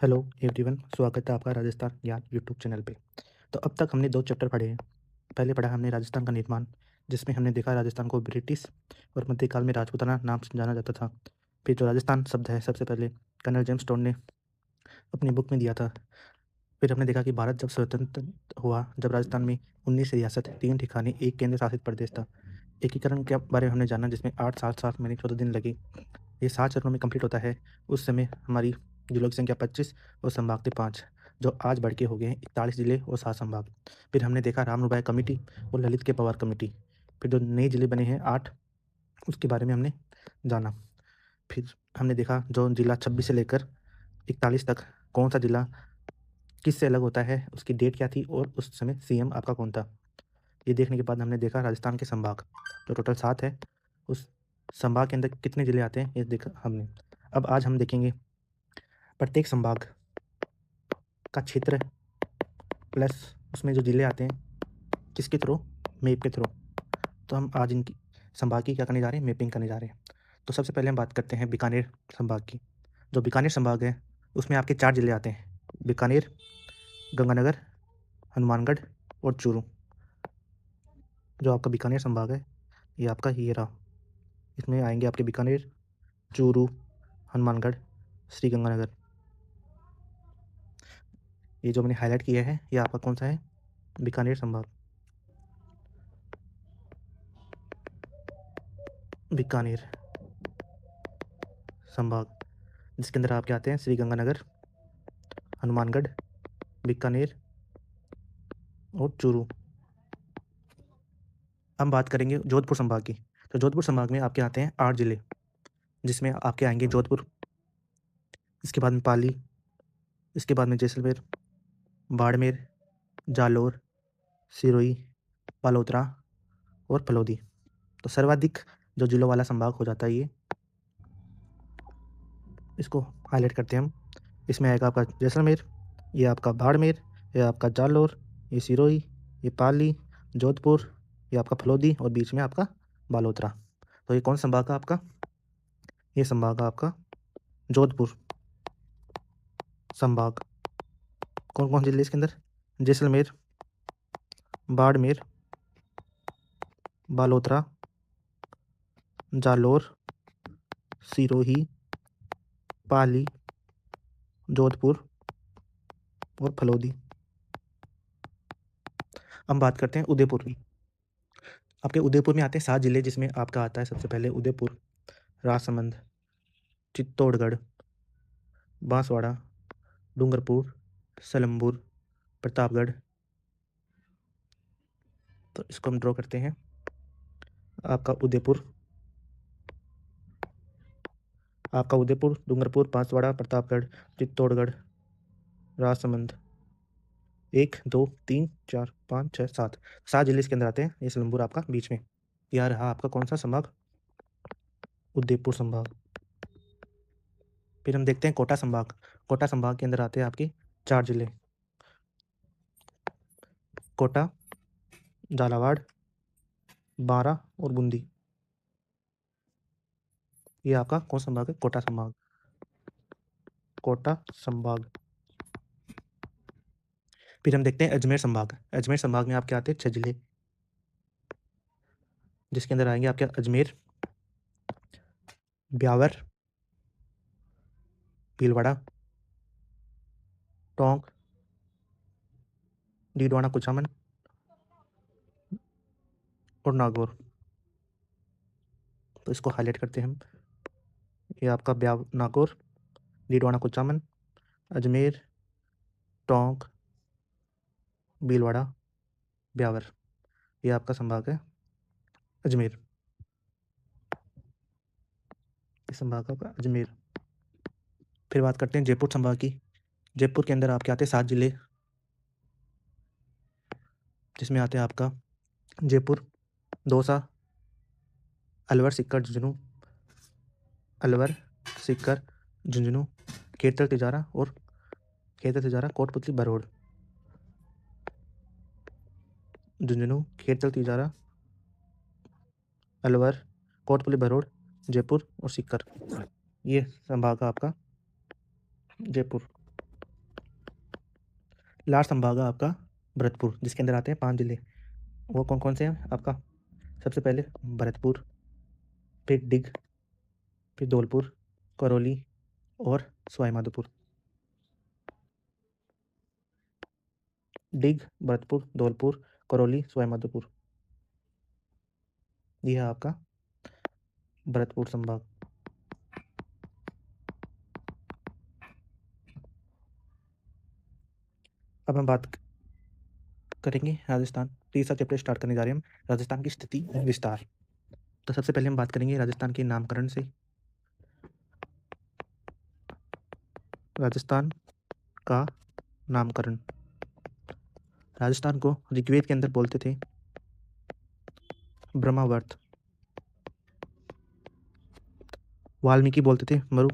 Hello everyone, स्वागत है आपका राजस्थान ज्ञान यूट्यूब चैनल पे। तो अब तक हमने 2 चैप्टर पढ़े हैं। पहले पढ़ा हमने राजस्थान का निर्माण, जिसमें हमने देखा राजस्थान को ब्रिटिश और मध्यकाल में राजपूताना नाम से जाना जाता था। फिर जो राजस्थान शब्द है सबसे पहले कर्नल जेम्स टोन ने अपनी बुक में दिया था। फिर हमने देखा कि भारत जब स्वतंत्र हुआ, जब राजस्थान में 19 रियासत, 3 ठिकाने, 1 केंद्र शासित प्रदेश था। एकीकरण के बारे में हमने जाना, जिसमें 8 साल 7 महीने 14 दिन लगे। ये 7 चरणों में कंप्लीट होता है। उस समय हमारी जिलों की संख्या 25 और संभाग थे 5, जो आज बढ़ के हो गए हैं 41 जिले और 7 संभाग। फिर हमने देखा रामनुबाई कमेटी और ललित के पवार कमेटी। फिर जो नए जिले बने हैं 8, उसके बारे में हमने जाना। फिर हमने देखा जो जिला 26 से लेकर 41 तक कौन सा जिला किससे अलग होता है, उसकी डेट क्या थी और उस समय सीएम आपका कौन था। ये देखने के बाद हमने देखा राजस्थान के संभाग, जो टोटल 7 है, उस संभाग के अंदर कितने जिले आते हैं ये देखा हमने। अब आज हम देखेंगे प्रत्येक संभाग का क्षेत्र प्लस उसमें जो जिले आते हैं किसके थ्रू, मैप के थ्रू। तो हम आज इनकी संभाग की क्या करने जा रहे हैं, मैपिंग करने जा रहे हैं। तो सबसे पहले हम बात करते हैं बीकानेर संभाग की। जो बीकानेर संभाग है उसमें आपके 4 जिले आते हैं, बीकानेर, गंगानगर, हनुमानगढ़ और चूरू। जो आपका बीकानेर संभाग है ये आपका ये रहा। इसमें आएंगे आपके बीकानेर, चूरू, हनुमानगढ़, श्रीगंगानगर। ये जो मैंने हाईलाइट किया है ये आपका कौन सा है, बीकानेर संभाग। बीकानेर संभाग, जिसके अंदर आपके आते हैं श्रीगंगानगर, हनुमानगढ़, बीकानेर और चूरू। हम बात करेंगे जोधपुर संभाग की। तो जोधपुर संभाग में आपके आते हैं 8 जिले, जिसमें आपके आएंगे जोधपुर, इसके बाद में पाली, इसके बाद में जैसलमेर, बाड़मेर, जालोर, सिरोही, बालोतरा और फलौदी। तो सर्वाधिक जो जिलों वाला संभाग हो जाता है ये, इसको हाईलाइट करते हैं हम। इसमें आएगा आपका जैसलमेर, ये आपका बाड़मेर, ये आपका जालोर, ये सिरोही, ये पाली, जोधपुर, ये आपका फलौदी और बीच में आपका बालोतरा। तो ये कौन संभाग का आपका, ये संभाग का आपका जोधपुर संभाग। कौन कौन जिले इसके अंदर, जैसलमेर, बाड़मेर, बालोतरा, जालोर, सिरोही, पाली, जोधपुर और फलौदी। अब बात करते हैं उदयपुर की। आपके उदयपुर में आते हैं 7 जिले, जिसमें आपका आता है सबसे पहले उदयपुर, राजसमंद, चित्तौड़गढ़, बांसवाड़ा, डूंगरपुर, सलमपुर, प्रतापगढ़। तो इसको हम ड्रॉ करते हैं। आपका उदयपुर, डूंगरपुर, बांसवाड़ा, प्रतापगढ़, चित्तौड़गढ़, राजसमंद। 1 2 3 4 5 6 7, 7 जिले इसके अंदर आते हैं। ये सलमपुर आपका बीच में। यह रहा आपका कौन सा संभाग, उदयपुर संभाग। फिर हम देखते हैं कोटा संभाग। कोटा संभाग के अंदर आते हैं आपके 4 जिले, कोटा, झालावाड़, बारां और बूंदी। ये आपका कौन संभाग है, कोटा संभाग। कोटा संभाग। फिर हम देखते हैं अजमेर संभाग। अजमेर संभाग में आपके आते हैं 6 जिले, जिसके अंदर आएंगे आपके अजमेर, ब्यावर, भीलवाड़ा, टोंक, डीडवाना कुचामन और नागौर। तो इसको हाईलाइट करते हैं हम। ये आपका नागौर, डीडवाना कुचामन, अजमेर, टोंक, भीलवाड़ा, ब्यावर। ये आपका संभाग है अजमेर। इस संभाग का अजमेर। फिर बात करते हैं जयपुर संभाग की। जयपुर के अंदर आपके आते हैं 7 जिले, जिसमें आते हैं आपका जयपुर, दौसा, अलवर, सीकर, झुंझुनू, अलवर, सीकर, झुंझुनू, खेतर, तिजारा और कोटपुतली, भरौड़। झुंझुनू, खेतर, तिजारा, अलवर, कोटपुतली, भरौड़, जयपुर और सीकर। ये संभाग है आपका जयपुर। लास्ट संभाग है आपका भरतपुर, जिसके अंदर आते हैं 5 जिले। वो कौन कौन से हैं आपका? सबसे पहले भरतपुर, फिर डिग, फिर धौलपुर, करौली और सवाईमाधोपुर। डिग, भरतपुर, धौलपुर, करौली, सवाईमाधोपुर। ये है आपका भरतपुर संभाग। अब हम बात करेंगे राजस्थान। तीसरा चैप्टर स्टार्ट करने जा रहे हैं हम, राजस्थान की स्थिति और विस्तार। तो सबसे पहले हम बात करेंगे राजस्थान के नामकरण से। राजस्थान का नामकरण। राजस्थान को ऋग्वेद के अंदर बोलते थे ब्रह्मावर्त, वाल्मीकि बोलते थे मरु।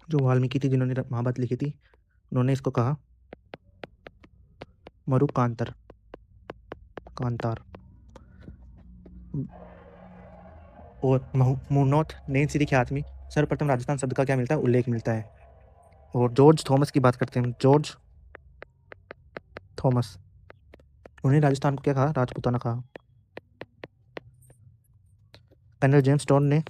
जो वाल्मीकि थी, जिन्होंने महाभारत लिखी थी, उन्होंने इसको कहा मरुकांतर, कांतार। और मुनोथ नैन सिरी ख्यात में सर्वप्रथम राजस्थान शब्द का क्या मिलता है? उल्लेख मिलता है। और जॉर्ज थॉमस की बात करते हैं, जॉर्ज थॉमस, उन्होंने राजस्थान को क्या कहा? राजपूताना कहा। कर्नल जेम्स टॉड ने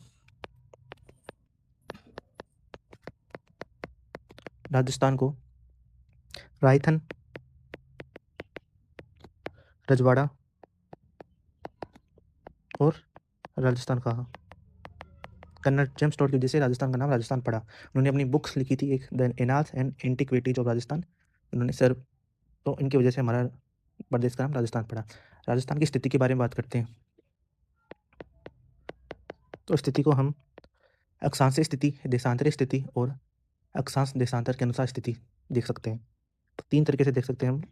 राजस्थान को रायथन, रजवाड़ा और राजस्थान कहा। कर्नल जेम्स टॉड की वजह से राजस्थान का नाम राजस्थान पड़ा। उन्होंने अपनी बुक्स लिखी थी, एक the annals and antiquities of Rajasthan, उन्होंने सर, तो इनकी वजह से हमारा प्रदेश का नाम राजस्थान पड़ा। राजस्थान की स्थिति के बारे में बात करते हैं। तो स्थिति को हम अक्षांशीय स्थिति, देशांतरीय स्थिति और अक्षांश देशांतर के अनुसार स्थिति देख सकते हैं। तो 3 तरीके से देख सकते हैं हम,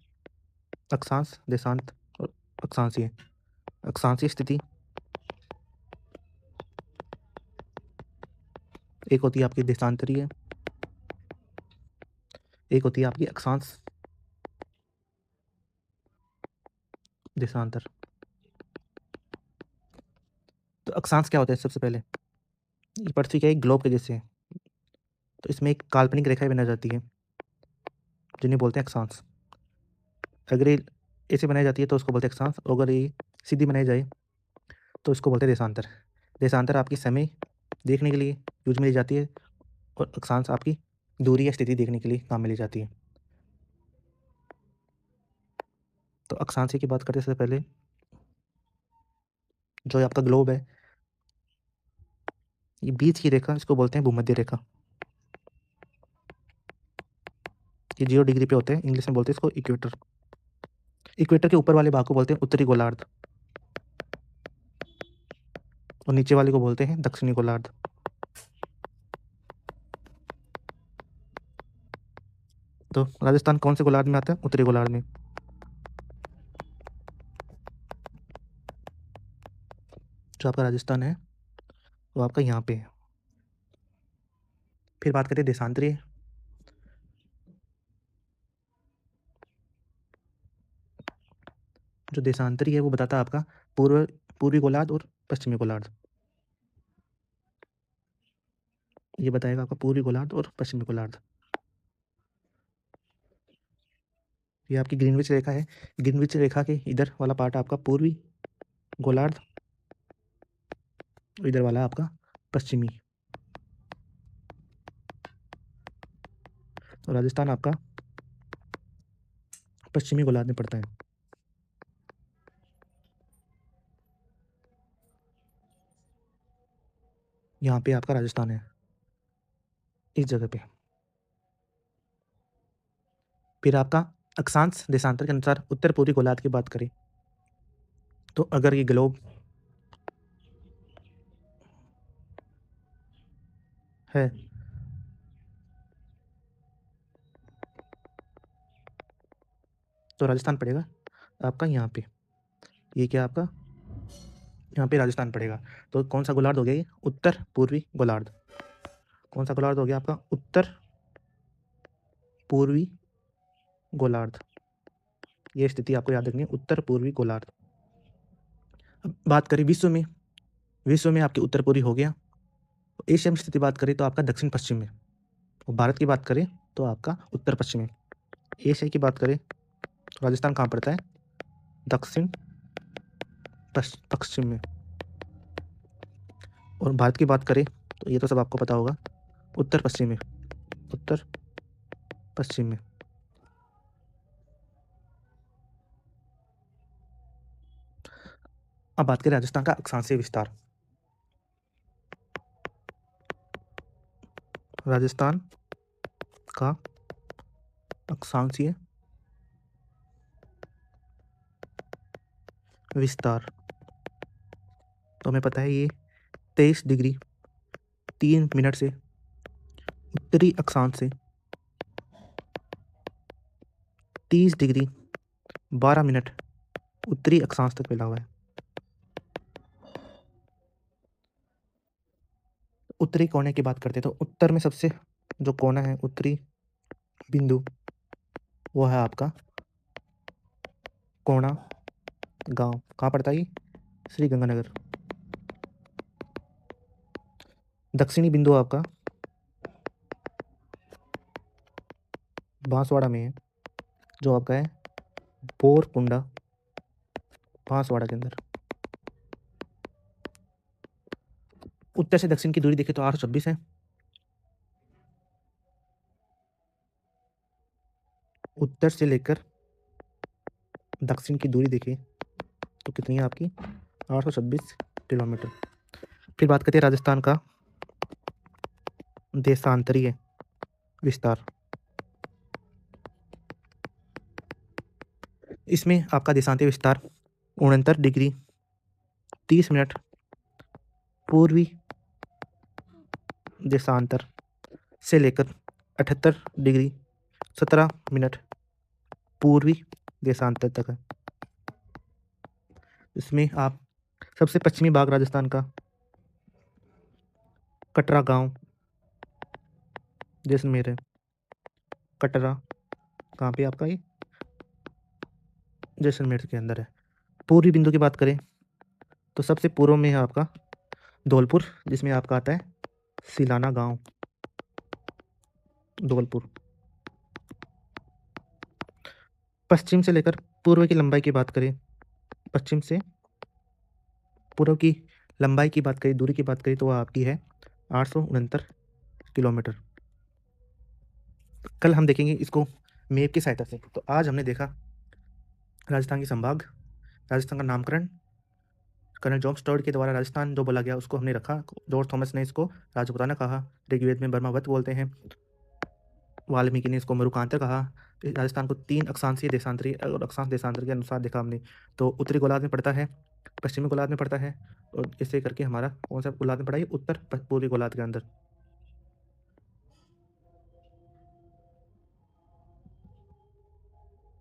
अक्षांश, देशांत और अक्षांशीय। अक्षांशीय स्थिति एक होती है आपकी देशांतरीय, एक होती है आपकी अक्षांश देशांतर। तो अक्षांश क्या होता है? सबसे पहले ये पृथ्वी का एक ग्लोब के जैसे है, तो इसमें एक काल्पनिक रेखा बनाई जाती है जिन्हें बोलते हैं अक्षांश। अगर ये ऐसे बनाई जाती है तो उसको बोलते हैं अक्षांश, और अगर ये सीधी बनाई जाए तो इसको बोलते हैं देशांतर। देशांतर आपकी समय देखने के लिए यूज में ली जाती है, और अक्षांश आपकी दूरी या स्थिति देखने के लिए काम में ली जाती है। तो अक्षांश की बात करते हैं सबसे पहले, जो आपका ग्लोब है, ये बीच की रेखा, इसको बोलते हैं भूमध्य रेखा। ये 0 डिग्री पे होते हैं, इंग्लिश में बोलते हैं इसको इक्वेटर। इक्वेटर के ऊपर वाले भाग को बोलते हैं उत्तरी गोलार्ध, और नीचे वाले को बोलते हैं दक्षिणी गोलार्ध। तो राजस्थान कौन से गोलार्ध में आता है? उत्तरी गोलार्ध में। जो आपका राजस्थान है वो आपका यहाँ पे है। फिर बात करते हैं देशांतरीय। जो देशांतरीय है वो बताता है आपका पूर्वी गोलार्ध और पश्चिमी गोलार्ध। ये बताएगा आपका पूर्वी गोलार्ध और पश्चिमी गोलार्ध। ये आपकी ग्रीनविच रेखा है। ग्रीनविच रेखा के इधर वाला पार्ट आपका पूर्वी गोलार्ध, इधर वाला आपका पश्चिमी। तो राजस्थान आपका पश्चिमी गोलार्ध में पड़ता है। यहाँ पे आपका राजस्थान है, इस जगह पे। फिर आपका अक्षांश देशांतर के अनुसार उत्तर पूर्वी गोलार्ध की बात करें तो अगर ये ग्लोब है, तो राजस्थान पड़ेगा आपका यहाँ पे। ये क्या आपका यहाँ पे राजस्थान पड़ेगा। तो कौन सा गोलार्ध हो गया ये? उत्तर पूर्वी गोलार्ध। कौन सा गोलार्ध हो गया आपका? उत्तर पूर्वी गोलार्ध। ये स्थिति आपको याद रखनी है, उत्तर पूर्वी गोलार्ध। अब बात करें विश्व में, विश्व में आपकी उत्तर पूर्वी हो गया। एशिया में स्थिति बात करें तो आपका दक्षिण पश्चिम में, और भारत की बात करें तो आपका उत्तर पश्चिम में। एशिया की बात करें तो राजस्थान कहाँ पड़ता है? दक्षिण पश्चिम में। और भारत की बात करें तो ये तो सब आपको पता होगा, उत्तर पश्चिम में। उत्तर पश्चिम में। अब बात करें राजस्थान का अक्षांशीय विस्तार। राजस्थान का अक्षांशीय विस्तार तो हमें पता है ये 23 डिग्री 3 मिनट से उत्तरी अक्षांश से 30 डिग्री 12 मिनट उत्तरी अक्षांश तक फैला हुआ है। उत्तरी कोने की बात करते हैं तो उत्तर में सबसे जो कोना है, उत्तरी बिंदु, वो है आपका कोणा गांव। कहाँ पड़ता है ये? श्री गंगानगर। दक्षिणी बिंदु आपका बांसवाड़ा में है, जो आपका है बोरकुंडा, बांसवाड़ा के अंदर। उत्तर से दक्षिण की दूरी देखें तो 826 है। उत्तर से लेकर दक्षिण की दूरी देखें तो कितनी है आपकी? 826 किलोमीटर। फिर बात करते हैं राजस्थान का देशांतरीय विस्तार। इसमें आपका देशांतरीय विस्तार 69 डिग्री 30 मिनट पूर्वी देशांतर से लेकर 78 डिग्री 17 मिनट पूर्वी देशांतर तक है। इसमें आप सबसे पश्चिमी भाग राजस्थान का कटरा गांव जैसलमेर है। कटरा कहाँ पे आपका ये? जैसलमेर के अंदर है। पूर्वी बिंदु की बात करें तो सबसे पूर्व में है आपका धौलपुर, जिसमें आपका आता है सिलाना गांव, धौलपुर। पश्चिम से लेकर पूर्व की लंबाई की बात करें, पश्चिम से पूर्व की लंबाई की बात करें, दूरी की बात करें तो वह आपकी है 869 किलोमीटर। कल हम देखेंगे इसको मैप की सहायता से। तो आज हमने देखा राजस्थान की संभाग, राजस्थान का नामकरण कर्नल जॉन स्टर्ड के द्वारा राजस्थान जो बोला गया उसको हमने रखा। जॉर्ज थॉमस ने इसको राजपुताना कहा, ऋग्वेद में बर्मावत बोलते हैं, वाल्मीकि ने इसको मरुकांतर कहा। राजस्थान को 3 अक्षांशीय देशांतरीय और अक्षांश देशांतर के अनुसार देखा हमने। तो उत्तरी गोलार्ध में पड़ता है, पश्चिमी गोलार्ध में पड़ता है, और इसे करके हमारा कौन सा गोलार्ध में पड़ा है? उत्तर पूर्वी गोलार्ध के अंदर।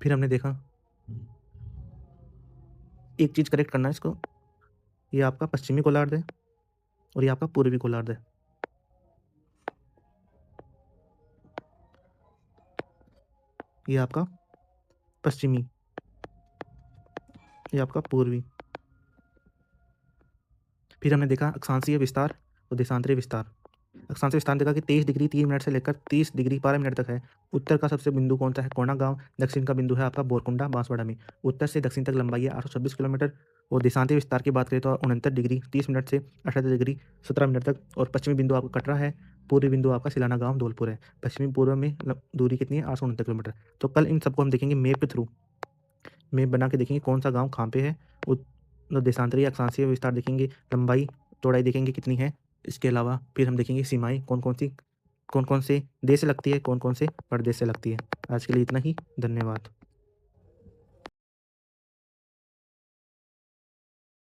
फिर हमने देखा एक चीज करेक्ट करना है इसको, ये आपका पश्चिमी गोलार्ध है और ये आपका पूर्वी गोलार्ध है। ये आपका पश्चिमी, ये आपका पूर्वी। फिर हमने देखा अक्षांशीय विस्तार और देशांतरीय विस्तार। अक्षांशीय विस्तार देखा कि 23 डिग्री 3 मिनट से लेकर 30 डिग्री 12 मिनट तक है। उत्तर का सबसे बिंदु कौन सा है? कोणा गांव। दक्षिण का बिंदु है आपका बोरकुंडा, बांसवाड़ा में। उत्तर से दक्षिण तक लंबाई है 826 किलोमीटर। और देशांतरीय विस्तार की बात करें तो 69 डिग्री 30 मिनट से 78 डिग्री 17 मिनट तक। और पश्चिमी बिंदु आपका कटरा है, पूर्वी बिंदु आपका सिलाना गांव धौलपुर है। पश्चिमी पूर्व में दूरी कितनी है? 869 किलोमीटर। तो कल इन सबको हम देखेंगे मैप के थ्रू, मैप बना के देखेंगे कौन सा गांव कहाँ पे है। देशांतरीय अक्षांशीय विस्तार देखेंगे, लंबाई चौड़ाई देखेंगे कितनी है। इसके अलावा फिर हम देखेंगे सीमाएं कौन कौन से देश से लगती है, कौन कौन से प्रदेश से लगती है। आज के लिए इतना ही, धन्यवाद।